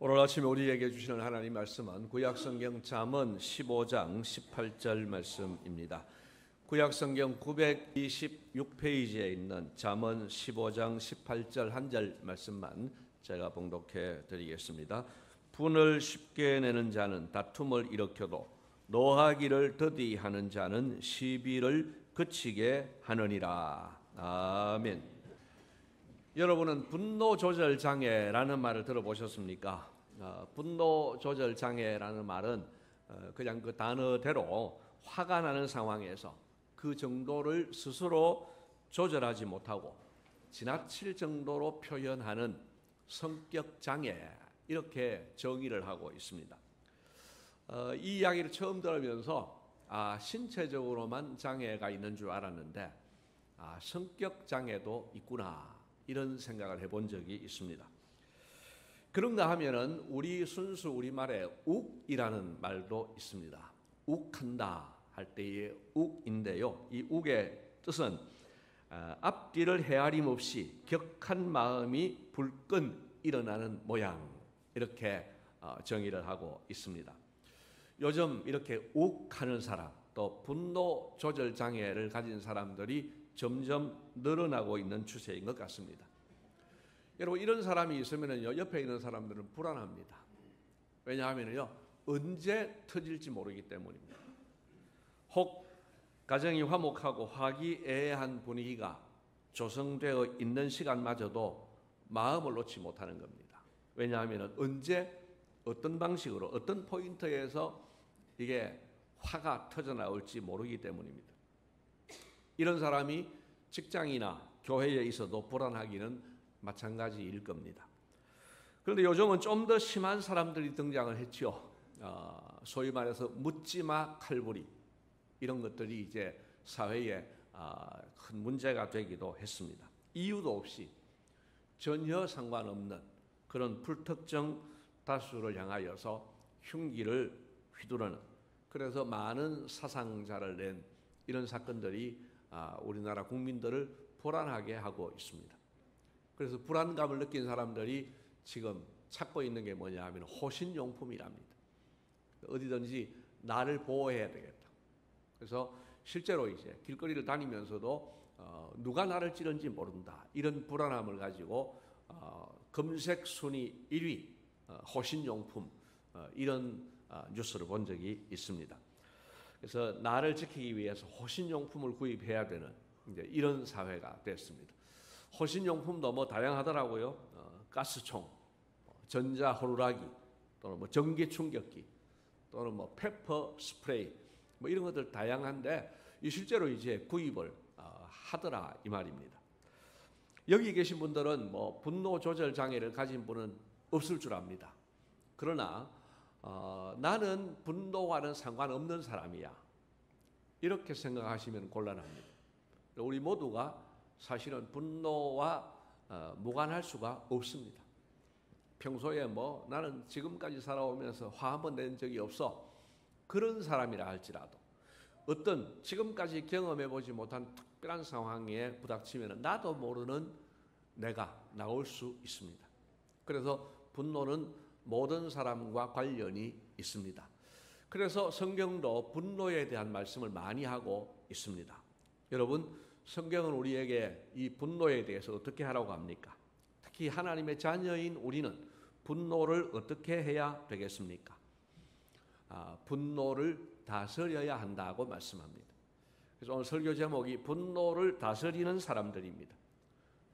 오늘 아침에 우리에게 주시는 하나님 말씀은 구약성경 잠언 15장 18절 말씀입니다. 구약성경 926페이지에 있는 잠언 15장 18절 한 절 말씀만 제가 봉독해 드리겠습니다. 분을 쉽게 내는 자는 다툼을 일으켜도 노하기를 더디하는 자는 시비를 그치게 하느니라. 아멘. 여러분은 분노 조절 장애라는 말을 들어보셨습니까? 분노 조절 장애라는 말은 그냥 그 단어대로 화가 나는 상황에서 그 정도를 스스로 조절하지 못하고 지나칠 정도로 표현하는 성격 장애, 이렇게 정의를 하고 있습니다. 이 이야기를 처음 들으면서 신체적으로만 장애가 있는 줄 알았는데 성격 장애도 있구나, 이런 생각을 해본 적이 있습니다. 그런가 하면은 순수 우리말에 욱이라는 말도 있습니다. 욱한다 할 때의 욱인데요. 이 욱의 뜻은 앞뒤를 헤아림 없이 격한 마음이 불끈 일어나는 모양, 이렇게 정의를 하고 있습니다. 요즘 이렇게 욱하는 사람, 또 분노 조절 장애를 가진 사람들이 점점 늘어나고 있는 추세인 것 같습니다. 여러분, 이런 사람이 있으면요, 옆에 있는 사람들은 불안합니다. 왜냐하면요, 언제 터질지 모르기 때문입니다. 혹 가정이 화목하고 화기애애한 분위기가 조성되어 있는 시간마저도 마음을 놓지 못하는 겁니다. 왜냐하면 언제 어떤 방식으로 어떤 포인트에서 이게 화가 터져 나올지 모르기 때문입니다. 이런 사람이 직장이나 교회에 있어도 불안하기는 마찬가지일 겁니다. 그런데 요즘은 좀 더 심한 사람들이 등장을 했죠. 소위 말해서 묻지마 칼부림, 이런 것들이 이제 사회에 큰 문제가 되기도 했습니다. 이유도 없이 전혀 상관없는 그런 불특정 다수를 향하여서 흉기를 휘두르는, 그래서 많은 사상자를 낸 이런 사건들이 우리나라 국민들을 불안하게 하고 있습니다. 그래서 불안감을 느낀 사람들이 지금 찾고 있는 게 뭐냐 하면 호신용품이랍니다. 어디든지 나를 보호해야 되겠다. 그래서 실제로 이제 길거리를 다니면서도 누가 나를 찌른지 모른다, 이런 불안함을 가지고 검색 순위 1위 호신용품, 이런 뉴스를 본 적이 있습니다. 그래서 나를 지키기 위해서 호신용품을 구입해야 되는 이제 이런 사회가 됐습니다. 호신용품도 뭐 다양하더라고요. 가스총, 전자호루라기, 또는 전기 충격기, 또는 페퍼 스프레이, 이런 것들 다양한데 실제로 이제 구입을 하더라, 이 말입니다. 여기 계신 분들은 분노 조절 장애를 가진 분은 없을 줄 압니다. 그러나 나는 분노와는 상관없는 사람이야, 이렇게 생각하시면 곤란합니다. 우리 모두가 사실은 분노와 무관할 수가 없습니다. 평소에 나는 지금까지 살아오면서 화 한번 낸 적이 없어, 그런 사람이라 할지라도 어떤 지금까지 경험해보지 못한 특별한 상황에 부닥치면 나도 모르는 내가 나올 수 있습니다. 그래서 분노는 모든 사람과 관련이 있습니다. 그래서 성경도 분노에 대한 말씀을 많이 하고 있습니다. 여러분, 성경은 우리에게 이 분노에 대해서 어떻게 하라고 합니까? 특히 하나님의 자녀인 우리는 분노를 어떻게 해야 되겠습니까? 분노를 다스려야 한다고 말씀합니다. 그래서 오늘 설교 제목이 분노를 다스리는 사람들입니다.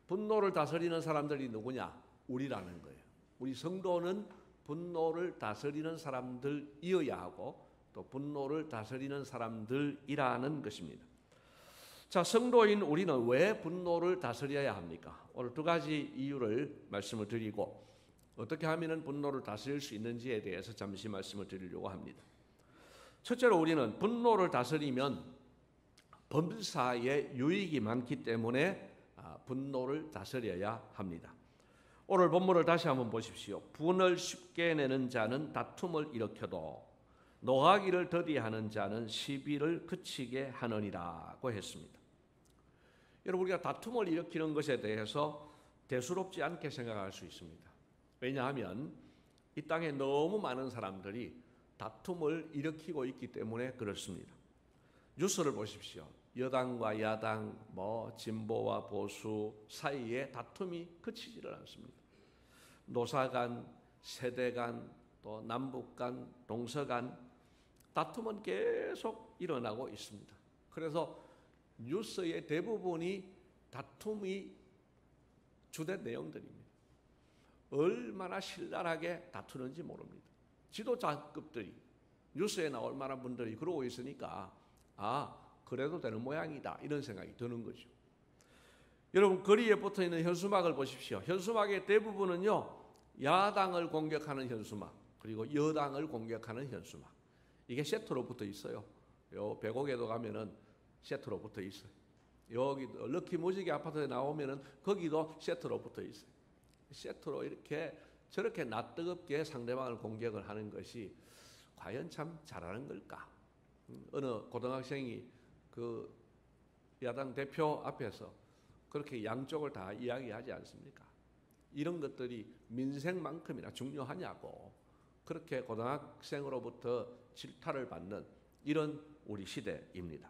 분노를 다스리는 사람들이 누구냐? 우리라는 거예요. 우리 성도는 분노를 다스리는 사람들이어야 하고 또 분노를 다스리는 사람들이라는 것입니다. 자, 성도인 우리는 왜 분노를 다스려야 합니까? 오늘 두 가지 이유를 말씀을 드리고 어떻게 하면 분노를 다스릴 수 있는지에 대해서 잠시 말씀을 드리려고 합니다. 첫째로 우리는 분노를 다스리면 범사에 유익이 많기 때문에 분노를 다스려야 합니다. 오늘 본문을 다시 한번 보십시오. 분을 쉽게 내는 자는 다툼을 일으켜도 노하기를 더디하는 자는 시비를 그치게 하느니라고 했습니다. 여러분, 우리가 다툼을 일으키는 것에 대해서 대수롭지 않게 생각할 수 있습니다. 왜냐하면 이 땅에 너무 많은 사람들이 다툼을 일으키고 있기 때문에 그렇습니다. 뉴스를 보십시오. 여당과 야당, 진보와 보수 사이에 다툼이 그치지를 않습니다. 노사 간, 세대 간, 또 남북 간, 동서 간 다툼은 계속 일어나고 있습니다. 그래서 뉴스의 대부분이 다툼이 주된 내용들입니다. 얼마나 신랄하게 다투는지 모릅니다. 지도자급들이 뉴스에 나올 만한 분들이 그러고 있으니까 그래도 되는 모양이다 이런 생각이 드는 거죠. 여러분 거리에 붙어있는 현수막을 보십시오. 현수막의 대부분은요 야당을 공격하는 현수막 그리고 여당을 공격하는 현수막 이게 세트로 붙어 있어요. 요 백옥에도 가면은 세트로 붙어 있어요. 여기 럭키 무지개 아파트에 나오면은 거기도 세트로 붙어 있어요. 세트로 이렇게 저렇게 낯뜨겁게 상대방을 공격을 하는 것이 과연 참 잘하는 걸까? 어느 고등학생이 그 야당 대표 앞에서 그렇게 양쪽을 다 이야기하지 않습니까? 이런 것들이 민생만큼이나 중요하냐고 그렇게 고등학생으로부터 질타를 받는 이런 우리 시대입니다.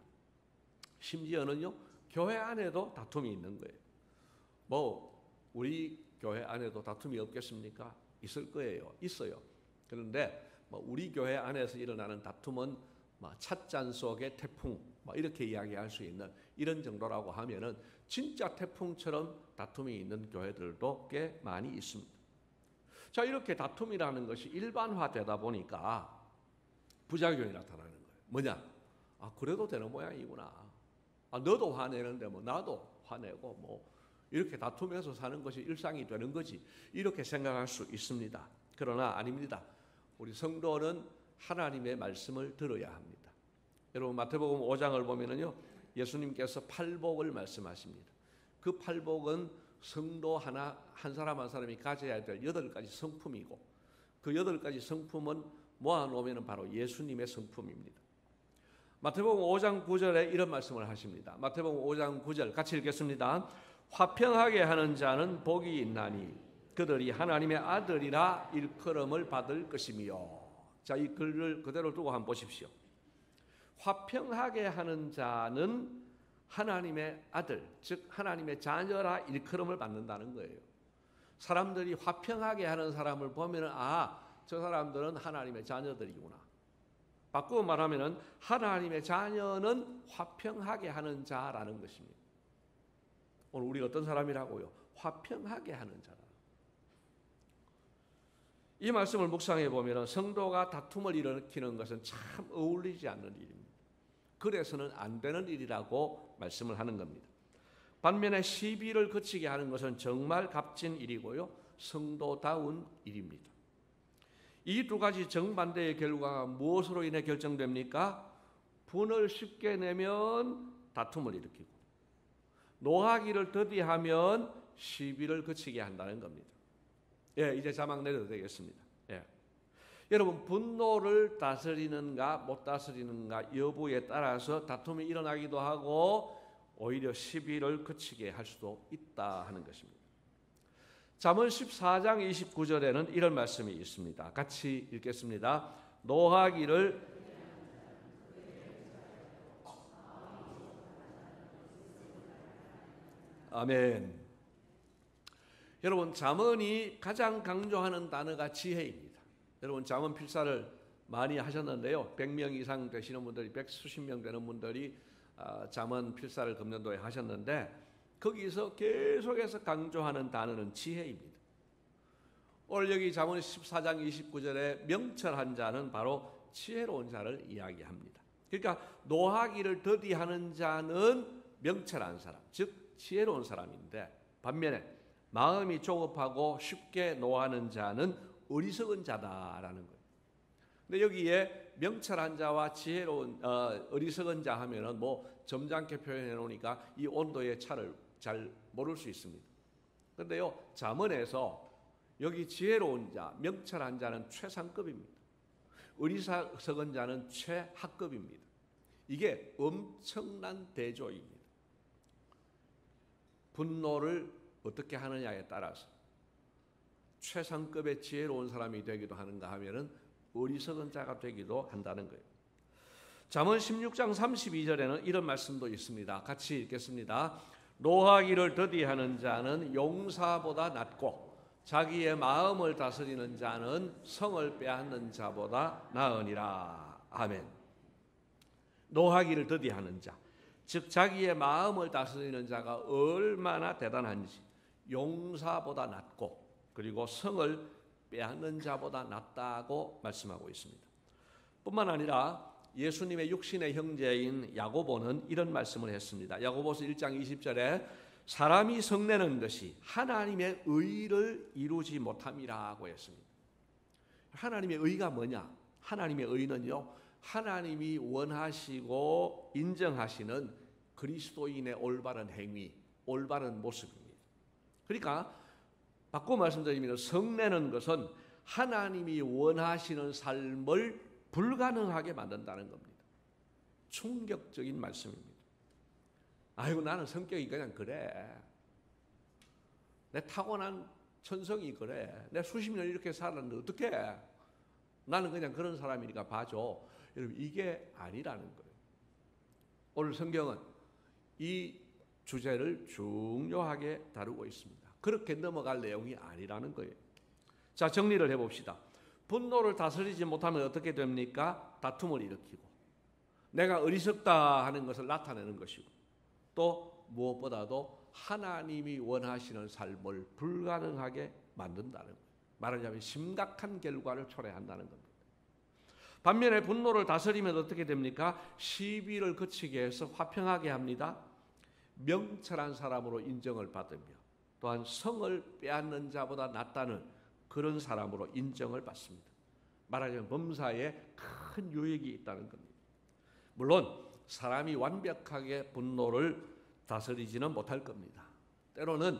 심지어는요 교회 안에도 다툼이 있는 거예요. 우리 교회 안에도 다툼이 없겠습니까? 있을 거예요. 있어요. 그런데 우리 교회 안에서 일어나는 다툼은 찻잔 속의 태풍 이렇게 이야기할 수 있는 이런 정도라고 하면은 진짜 태풍처럼 다툼이 있는 교회들도 꽤 많이 있습니다. 자, 이렇게 다툼이라는 것이 일반화되다 보니까 부작용이 나타나는 거예요. 뭐냐? 그래도 되는 모양이구나. 너도 화내는데 나도 화내고 이렇게 다투면서 사는 것이 일상이 되는 거지. 이렇게 생각할 수 있습니다. 그러나 아닙니다. 우리 성도는 하나님의 말씀을 들어야 합니다. 여러분 마태복음 5장을 보면은요. 예수님께서 팔복을 말씀하십니다. 그 팔복은 성도 한 사람 한 사람이 가져야 될 8가지 성품이고 그 8가지 성품은 모아놓으면 바로 예수님의 성품입니다. 마태복음 5장 9절에 이런 말씀을 하십니다. 마태복음 5장 9절 같이 읽겠습니다. 화평하게 하는 자는 복이 있나니 그들이 하나님의 아들이라 일컬음을 받을 것이며. 자, 이 글을 그대로 두고 한번 보십시오. 화평하게 하는 자는 하나님의 아들, 즉 하나님의 자녀라 일컬음을 받는다는 거예요. 사람들이 화평하게 하는 사람을 보면 저 사람들은 하나님의 자녀들이구나. 바꾸어 말하면 하나님의 자녀는 화평하게 하는 자라는 것입니다. 오늘 우리 어떤 사람이라고요? 화평하게 하는 자라. 이 말씀을 묵상해 보면 성도가 다툼을 일으키는 것은 참 어울리지 않는 일입니다. 그래서는 안 되는 일이라고 말씀을 하는 겁니다. 반면에 시비를 그치게 하는 것은 정말 값진 일이고요. 성도다운 일입니다. 이 두 가지 정반대의 결과가 무엇으로 인해 결정됩니까? 분을 쉽게 내면 다툼을 일으키고 노하기를 더디하면 시비를 그치게 한다는 겁니다. 이제 자막 내려도 되겠습니다. 여러분 분노를 다스리는가 못 다스리는가 여부에 따라서 다툼이 일어나기도 하고 오히려 시비를 그치게 할 수도 있다 하는 것입니다. 잠언 14장 29절에는 이런 말씀이 있습니다. 같이 읽겠습니다. 노하기를 아멘. 여러분 잠언이 가장 강조하는 단어가 지혜입니다. 여러분 잠언 필사를 많이 하셨는데요. 100명 이상 되시는 분들이 100수십 명 되는 분들이 잠언 필사를 금년도에 하셨는데 거기서 계속해서 강조하는 단어는 지혜입니다. 오늘 여기 잠언 14장 29절에 명철한 자는 바로 지혜로운 자를 이야기합니다. 그러니까 노하기를 더디하는 자는 명철한 사람, 즉 지혜로운 사람인데 반면에 마음이 조급하고 쉽게 노하는 자는 어리석은 자다라는 거예요. 근데 여기에 명철한 자와 지혜로운 어리석은 자 하면은 점잖게 표현해 놓으니까 이 온도의 차를 잘 모를 수 있습니다. 그런데요 잠언에서 여기 지혜로운 자, 명철한 자는 최상급입니다. 어리석은 자는 최하급입니다. 이게 엄청난 대조입니다. 분노를 어떻게 하느냐에 따라서 최상급의 지혜로운 사람이 되기도 하는가 하면은 어리석은 자가 되기도 한다는 거예요. 잠언 16장 32절에는 이런 말씀도 있습니다. 같이 읽겠습니다. 노하기를 더디하는 자는 용사보다 낫고 자기의 마음을 다스리는 자는 성을 빼앗는 자보다 나으니라. 아멘. 노하기를 더디하는 자, 즉 자기의 마음을 다스리는 자가 얼마나 대단한지 용사보다 낫고 그리고 성을 빼앗는 자보다 낫다고 말씀하고 있습니다. 뿐만 아니라 예수님의 육신의 형제인 야고보는 이런 말씀을 했습니다. 야고보서 1장 20절에 사람이 성내는 것이 하나님의 의를 이루지 못함이라고 했습니다. 하나님의 의가 뭐냐? 하나님의 의는요, 하나님이 원하시고 인정하시는 그리스도인의 올바른 행위, 올바른 모습입니다. 그러니까 바꿔 말씀드리면 성내는 것은 하나님이 원하시는 삶을 불가능하게 만든다는 겁니다. 충격적인 말씀입니다. 아이고 나는 성격이 그냥 그래. 내 타고난 천성이 그래. 내 수십 년 이렇게 살았는데 어떡해. 나는 그냥 그런 사람이니까 봐줘. 여러분 이게 아니라는 거예요. 오늘 성경은 이 주제를 중요하게 다루고 있습니다. 그렇게 넘어갈 내용이 아니라는 거예요. 자, 정리를 해봅시다. 분노를 다스리지 못하면 어떻게 됩니까? 다툼을 일으키고 내가 어리석다 하는 것을 나타내는 것이고 또 무엇보다도 하나님이 원하시는 삶을 불가능하게 만든다는 거예요. 말하자면 심각한 결과를 초래한다는 겁니다. 반면에 분노를 다스리면 어떻게 됩니까? 시비를 그치게 해서 화평하게 합니다. 명철한 사람으로 인정을 받으며 또한 성을 빼앗는 자보다 낫다는 그런 사람으로 인정을 받습니다. 말하자면 범사에 큰 유익이 있다는 겁니다. 물론 사람이 완벽하게 분노를 다스리지는 못할 겁니다. 때로는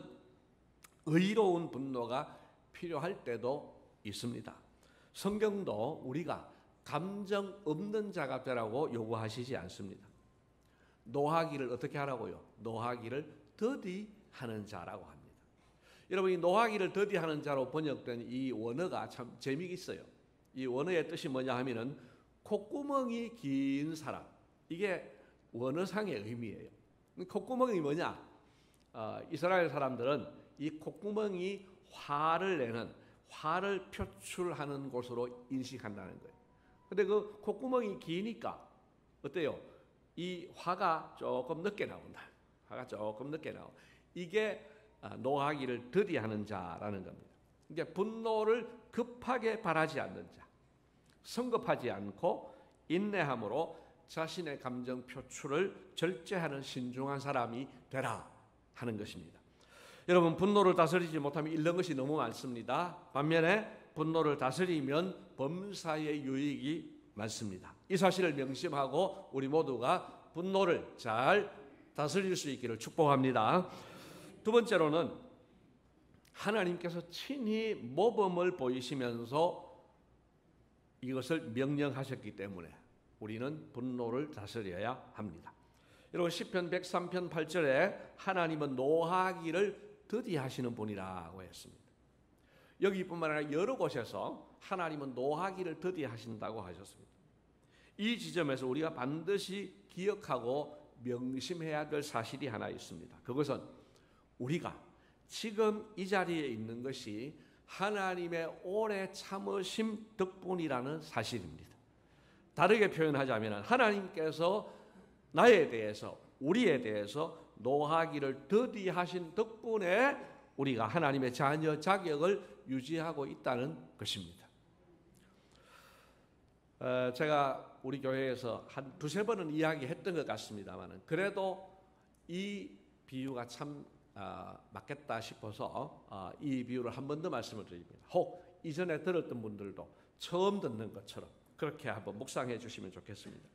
의로운 분노가 필요할 때도 있습니다. 성경도 우리가 감정 없는 자가 되라고 요구하시지 않습니다. 노하기를 어떻게 하라고요? 노하기를 더디하는 자라고 합니다. 여러분 이 노하기를 더디하는 자로 번역된 이 원어가 참 재미있어요. 이 원어의 뜻이 뭐냐 하면은 콧구멍이 긴 사람. 이게 원어상의 의미예요. 콧구멍이 뭐냐? 이스라엘 사람들은 이 콧구멍이 화를 내는, 화를 표출하는 곳으로 인식한다는 거예요. 근데 그 콧구멍이 기니까 어때요? 이 화가 조금 늦게 나온다. 화가 조금 늦게 나오. 이게 노하기를 더디하는 자라는 겁니다. 이게 분노를 급하게 발하지 않는 자, 성급하지 않고 인내함으로 자신의 감정 표출을 절제하는 신중한 사람이 되라 하는 것입니다. 여러분 분노를 다스리지 못하면 잃는 것이 너무 많습니다. 반면에 분노를 다스리면 범사의 유익이 많습니다. 이 사실을 명심하고 우리 모두가 분노를 잘 다스릴 수 있기를 축복합니다. 두 번째로는 하나님께서 친히 모범을 보이시면서 이것을 명령하셨기 때문에 우리는 분노를 다스려야 합니다. 여러분 시편 103편 8절에 하나님은 노하기를 더디하시는 분이라고 했습니다. 여기뿐만 아니라 여러 곳에서 하나님은 노하기를 더디하신다고 하셨습니다. 이 지점에서 우리가 반드시 기억하고 명심해야 될 사실이 하나 있습니다. 그것은 우리가 지금 이 자리에 있는 것이 하나님의 오래 참으심 덕분이라는 사실입니다. 다르게 표현하자면 하나님께서 나에 대해서 우리에 대해서 노하기를 더디하신 덕분에 우리가 하나님의 자녀 자격을 유지하고 있다는 것입니다. 제가 우리 교회에서 한 두세 번은 이야기했던 것 같습니다만 그래도 이 비유가 참 맞겠다 싶어서 이 비유를 한 번 더 말씀을 드립니다. 혹 이전에 들었던 분들도 처음 듣는 것처럼 그렇게 한번 묵상해 주시면 좋겠습니다.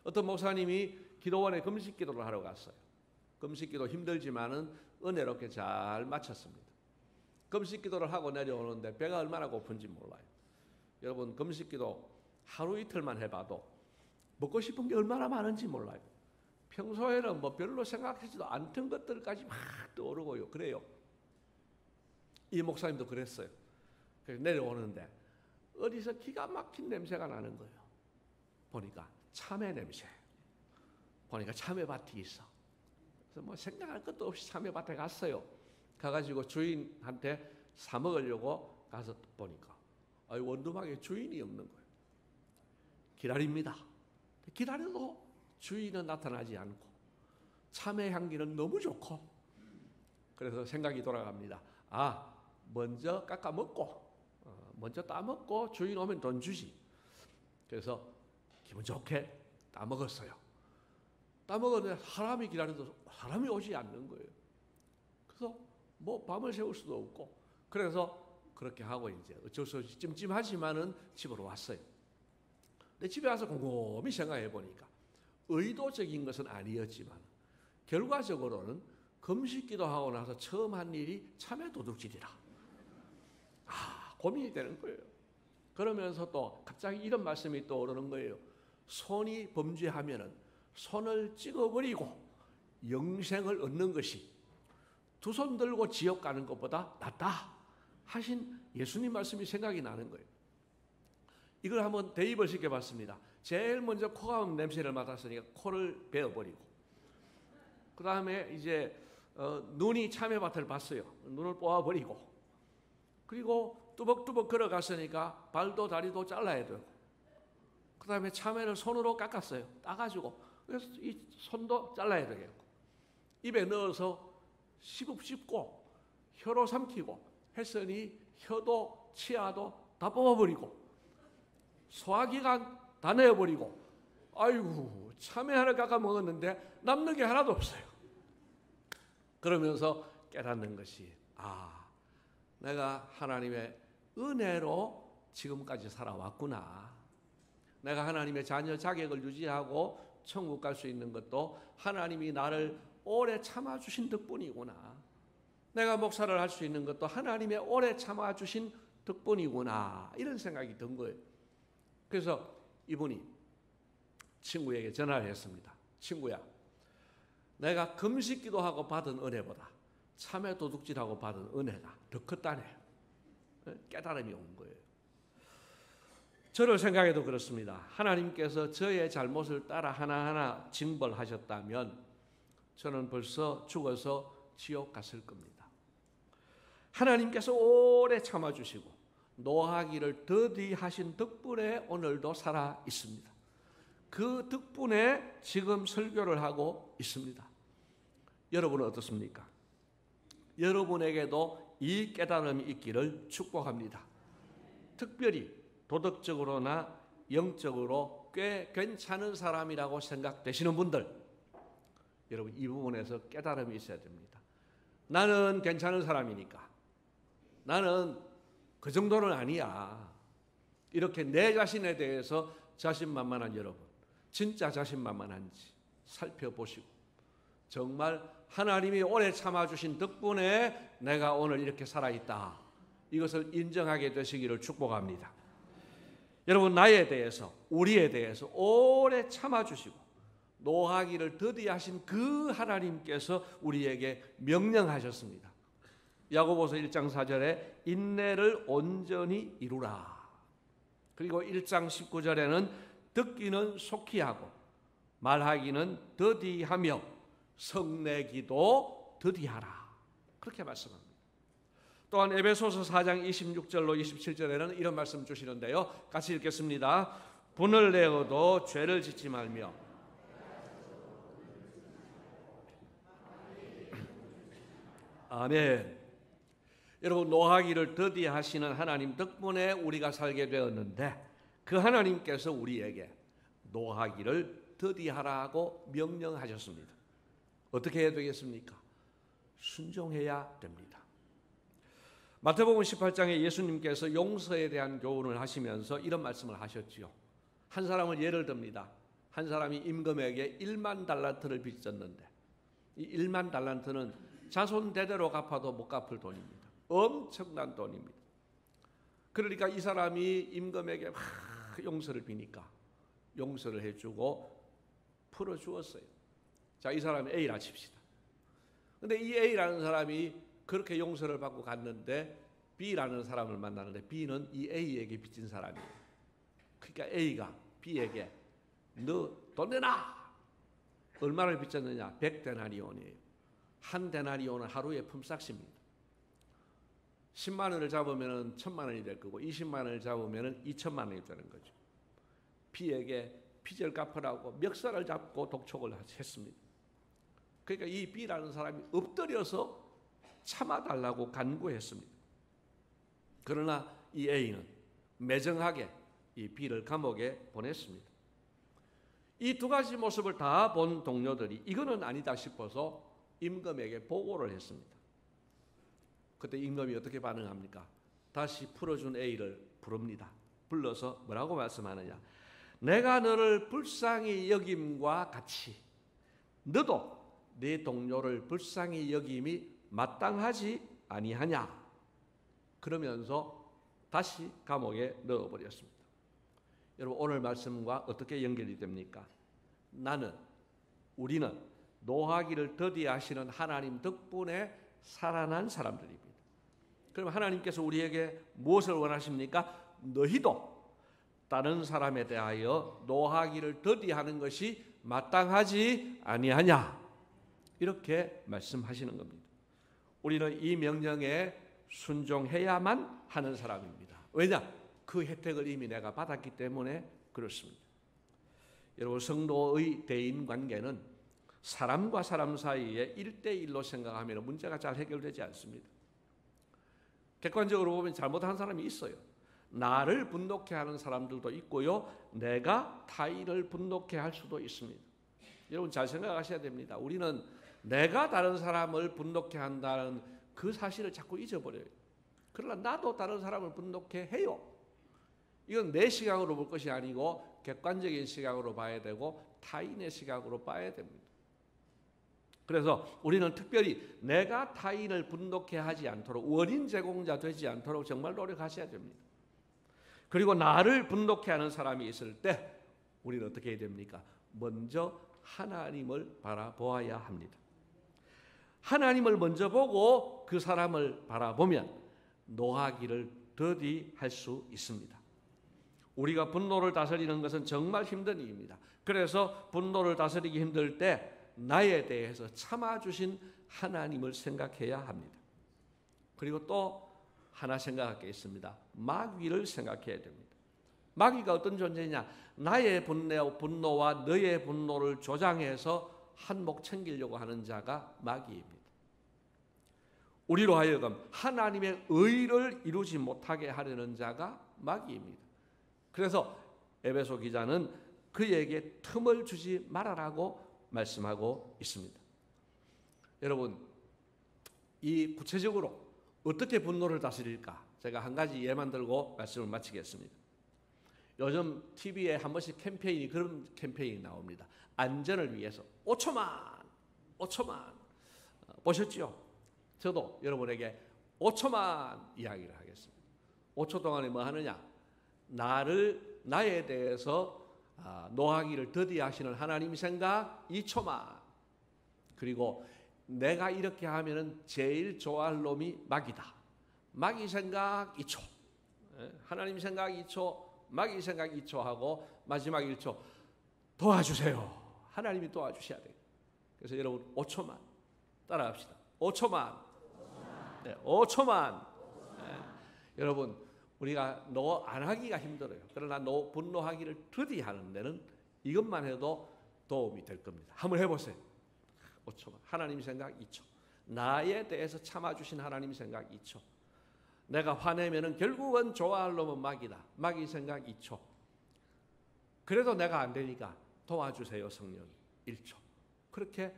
어떤 목사님이 기도원에 금식 기도를 하러 갔어요. 금식 기도 힘들지만은 은혜롭게 잘 마쳤습니다. 금식 기도를 하고 내려오는데 배가 얼마나 고픈지 몰라요. 여러분 금식 기도 하루 이틀만 해봐도 먹고 싶은 게 얼마나 많은지 몰라요. 평소에는 뭐 별로 생각하지도 않던 것들까지 막 떠오르고요. 그래요. 이 목사님도 그랬어요. 그래서 내려오는데 어디서 기가 막힌 냄새가 나는 거예요. 보니까 참외 냄새. 보니까 참외밭이 있어. 그래서 뭐 생각할 것도 없이 참외밭에 갔어요. 가가지고 주인한테 사 먹으려고 가서 보니까 원두막에 주인이 없는 거예요. 기다립니다. 기다려도 주인은 나타나지 않고 참외 향기는 너무 좋고, 그래서 생각이 돌아갑니다. 먼저 깎아 먹고 먼저 따먹고 주인 오면 돈 주지. 그래서 기분 좋게 따먹었어요. 따먹었는데 사람이 기다려도 사람이 오지 않는 거예요. 그래서 뭐 밤을 새울 수도 없고, 그래서 그렇게 하고 이제 어쩔 수 없이 찜찜하지만은 집으로 왔어요. 근데 집에 와서 곰곰이 생각해 보니까 의도적인 것은 아니었지만 결과적으로는 금식기도 하고 나서 처음 한 일이 참외 도둑질이라. 고민이 되는 거예요. 그러면서 또 갑자기 이런 말씀이 떠오르는 거예요. 손이 범죄하면은 손을 찍어버리고 영생을 얻는 것이 두 손 들고 지옥 가는 것보다 낫다 하신 예수님 말씀이 생각이 나는 거예요. 이걸 한번 대입을 시켜봤습니다. 제일 먼저 코가 냄새를 맡았으니까 코를 베어버리고, 그 다음에 이제 눈이 참외밭을 봤어요. 눈을 뽑아버리고, 그리고 뚜벅뚜벅 걸어갔으니까 발도 다리도 잘라야 되고, 그 다음에 참외를 손으로 깎았어요. 따가지고, 그래서 이 손도 잘라야 되겠고, 입에 넣어서 씹고 혀로 삼키고 했으니 혀도 치아도 다 뽑아버리고 소화기관 다 내어버리고, 아이고 참외 하나 깎아 먹었는데 남는 게 하나도 없어요. 그러면서 깨닫는 것이 내가 하나님의 은혜로 지금까지 살아왔구나. 내가 하나님의 자녀 자격을 유지하고 천국 갈 수 있는 것도 하나님이 나를 오래 참아주신 덕분이구나. 내가 목사를 할 수 있는 것도 하나님의 오래 참아주신 덕분이구나. 이런 생각이 든 거예요. 그래서 이분이 친구에게 전화를 했습니다. 친구야, 내가 금식 기도하고 받은 은혜보다 참외 도둑질하고 받은 은혜가 더 컸다네. 깨달음이 온 거예요. 저를 생각해도 그렇습니다. 하나님께서 저의 잘못을 따라 하나하나 징벌하셨다면 저는 벌써 죽어서 지옥 갔을 겁니다. 하나님께서 오래 참아주시고 노하기를 더디하신 덕분에 오늘도 살아 있습니다. 그 덕분에 지금 설교를 하고 있습니다. 여러분은 어떻습니까? 여러분에게도 이 깨달음이 있기를 축복합니다. 특별히 도덕적으로나 영적으로 꽤 괜찮은 사람이라고 생각되시는 분들, 여러분 이 부분에서 깨달음이 있어야 됩니다. 나는 괜찮은 사람이니까, 나는 그 정도는 아니야. 이렇게 내 자신에 대해서 자신만만한 여러분, 진짜 자신만만한지 살펴보시고 정말 하나님이 오래 참아주신 덕분에 내가 오늘 이렇게 살아있다, 이것을 인정하게 되시기를 축복합니다. 여러분, 나에 대해서, 우리에 대해서 오래 참아주시고 노하기를 더디하신 그 하나님께서 우리에게 명령하셨습니다. 야고보서 1장 4절에 인내를 온전히 이루라. 그리고 1장 19절에는 듣기는 속히 하고 말하기는 더디하며 성내기도 더디하라. 그렇게 말씀합니다. 또한 에베소서 4장 26절로 27절에는 이런 말씀 주시는데요. 같이 읽겠습니다. 분을 내어도 죄를 짓지 말며 아멘. 여러분, 노하기를 더디하시는 하나님 덕분에 우리가 살게 되었는데 그 하나님께서 우리에게 노하기를 더디하라고 명령하셨습니다. 어떻게 해야 되겠습니까? 순종해야 됩니다. 마태복음 18장에 예수님께서 용서에 대한 교훈을 하시면서 이런 말씀을 하셨지요. 한 사람을 예를 듭니다. 한 사람이 임금에게 1만 달란트를 빚졌는데 이 1만 달란트는 자손 대대로 갚아도 못 갚을 돈입니다. 엄청난 돈입니다. 그러니까 이 사람이 임금에게 막 용서를 비니까 용서를 해주고 풀어주었어요. 자, 이 사람이 A라 칩시다. 근데 이 A라는 사람이 그렇게 용서를 받고 갔는데 B라는 사람을 만나는데 B는 이 A에게 빚진 사람이에요. 그러니까 A가 B에게 너 돈 내놔. 얼마를 빚졌느냐? 100데나리온이에요. 한 데나리온은 하루의 품삯입니다. 10만 원을 잡으면 1000만 원이 될 거고 20만 원을 잡으면 2000만 원이 되는 거죠. B에게 빚을 갚으라고 멱살을 잡고 독촉을 했습니다. 그러니까 이 B라는 사람이 엎드려서 참아달라고 간구했습니다. 그러나 이 A는 매정하게 이 B를 감옥에 보냈습니다. 이 두 가지 모습을 다 본 동료들이 이거는 아니다 싶어서 임금에게 보고를 했습니다. 그때 임금이 어떻게 반응합니까? 다시 풀어준 A를 부릅니다. 불러서 뭐라고 말씀하느냐? 내가 너를 불쌍히 여김과 같이 너도 네 동료를 불쌍히 여김이 마땅하지 아니하냐? 그러면서 다시 감옥에 넣어버렸습니다. 여러분 오늘 말씀과 어떻게 연결이 됩니까? 우리는 노하기를 더디하시는 하나님 덕분에 살아난 사람들입니다. 그럼 하나님께서 우리에게 무엇을 원하십니까? 너희도 다른 사람에 대하여 노하기를 더디하는 것이 마땅하지 아니하냐? 이렇게 말씀하시는 겁니다. 우리는 이 명령에 순종해야만 하는 사람입니다. 왜냐? 그 혜택을 이미 내가 받았기 때문에 그렇습니다. 여러분 성도의 대인관계는 사람과 사람 사이에 1대1로 생각하면 문제가 잘 해결되지 않습니다. 객관적으로 보면 잘못한 사람이 있어요. 나를 분노케 하는 사람들도 있고요. 내가 타인을 분노케 할 수도 있습니다. 여러분 잘 생각하셔야 됩니다. 우리는 내가 다른 사람을 분노케 한다는 그 사실을 자꾸 잊어버려요. 그러나 나도 다른 사람을 분노케 해요. 이건 내 시각으로 볼 것이 아니고 객관적인 시각으로 봐야 되고 타인의 시각으로 봐야 됩니다. 그래서 우리는 특별히 내가 타인을 분노케 하지 않도록 원인 제공자 되지 않도록 정말 노력하셔야 됩니다. 그리고 나를 분노케 하는 사람이 있을 때 우리는 어떻게 해야 됩니까? 먼저 하나님을 바라보아야 합니다. 하나님을 먼저 보고 그 사람을 바라보면 노하기를 더디할 수 있습니다. 우리가 분노를 다스리는 것은 정말 힘든 일입니다. 그래서 분노를 다스리기 힘들 때 나에 대해서 참아주신 하나님을 생각해야 합니다. 그리고 또 하나 생각할 게 있습니다. 마귀를 생각해야 됩니다. 마귀가 어떤 존재냐? 나의 분노와 너의 분노를 조장해서 한몫 챙기려고 하는 자가 마귀입니다. 우리로 하여금 하나님의 의를 이루지 못하게 하려는 자가 마귀입니다. 그래서 에베소 기자는 그에게 틈을 주지 말아라고 말씀하고 있습니다. 여러분, 이 구체적으로 어떻게 분노를 다스릴까? 제가 한 가지 예만 들고 말씀을 마치겠습니다. 요즘 TV에 한 번씩 그런 캠페인이 나옵니다. 안전을 위해서 5초만 보셨죠? 저도 여러분에게 5초만 이야기를 하겠습니다. 5초 동안에 뭐 하느냐? 나에 대해서 노하기를 더디하시는 하나님 생각 2초만. 그리고 내가 이렇게 하면은 제일 좋아할 놈이 마귀다. 마귀 생각 2초. 하나님 생각 2초, 마귀 생각 2초 하고 마지막 1초 도와주세요. 하나님이 도와주셔야 돼요. 그래서 여러분 5초만 따라합시다. 5초만. 네, 5초만. 네. 여러분 우리가 노 안 하기가 힘들어요. 그러나 분노하기를 더디하는 데는 이것만 해도 도움이 될 겁니다. 한번 해보세요. 5초만. 하나님 생각 2초. 나에 대해서 참아주신 하나님 생각 2초. 내가 화내면은 결국은 좋아할 놈은 마귀다. 마귀 생각 2초. 그래도 내가 안 되니까 도와주세요 성령 1초. 그렇게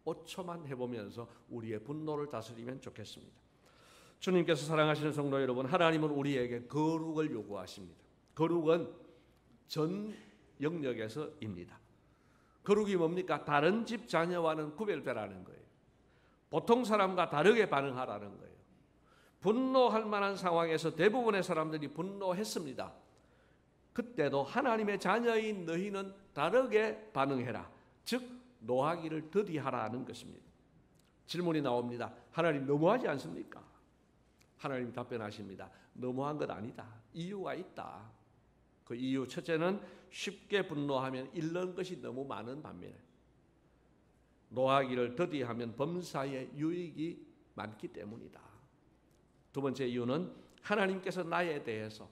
5초만 해보면서 우리의 분노를 다스리면 좋겠습니다. 주님께서 사랑하시는 성도 여러분, 하나님은 우리에게 거룩을 요구하십니다. 거룩은 전 영역에서입니다. 거룩이 뭡니까? 다른 집 자녀와는 구별되라는 거예요. 보통 사람과 다르게 반응하라는 거예요. 분노할 만한 상황에서 대부분의 사람들이 분노했습니다. 그때도 하나님의 자녀인 너희는 다르게 반응해라. 즉 노하기를 더디하라는 것입니다. 질문이 나옵니다. 하나님 너무하지 않습니까? 하나님 답변하십니다. 너무한 것 아니다. 이유가 있다. 그 이유 첫째는 쉽게 분노하면 잃는 것이 너무 많은 반면에 노하기를 더디하면 범사에 유익이 많기 때문이다. 두 번째 이유는 하나님께서 나에 대해서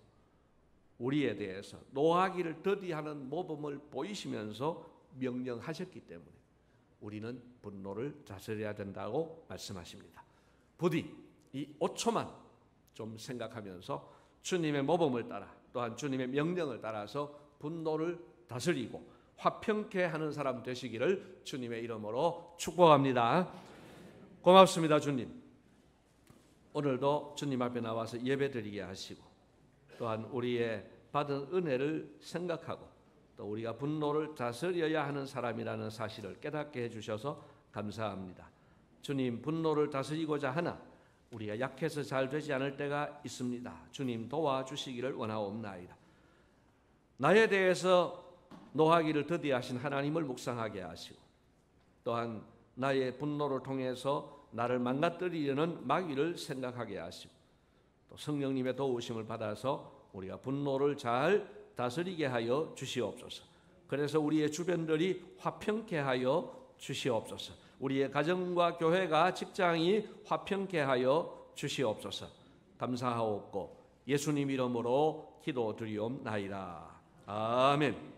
우리에 대해서 노하기를 더디하는 모범을 보이시면서 명령하셨기 때문에 우리는 분노를 다스려야 된다고 말씀하십니다. 부디 이 5초만 좀 생각하면서 주님의 모범을 따라 또한 주님의 명령을 따라서 분노를 다스리고 화평케 하는 사람 되시기를 주님의 이름으로 축복합니다. 고맙습니다. 주님. 오늘도 주님 앞에 나와서 예배드리게 하시고 또한 우리의 받은 은혜를 생각하고 또 우리가 분노를 다스려야 하는 사람이라는 사실을 깨닫게 해주셔서 감사합니다. 주님, 분노를 다스리고자 하나 우리가 약해서 잘 되지 않을 때가 있습니다. 주님 도와주시기를 원하옵나이다. 나에 대해서 노하기를 더디하신 하나님을 묵상하게 하시고 또한 나의 분노를 통해서 나를 망가뜨리려는 마귀를 생각하게 하시고 또 성령님의 도우심을 받아서 우리가 분노를 잘 다스리게 하여 주시옵소서. 그래서 우리의 주변들이 화평케 하여 주시옵소서. 우리의 가정과 교회가 직장이 화평케 하여 주시옵소서. 감사하옵고 예수님 이름으로 기도드리옵나이다. 아멘.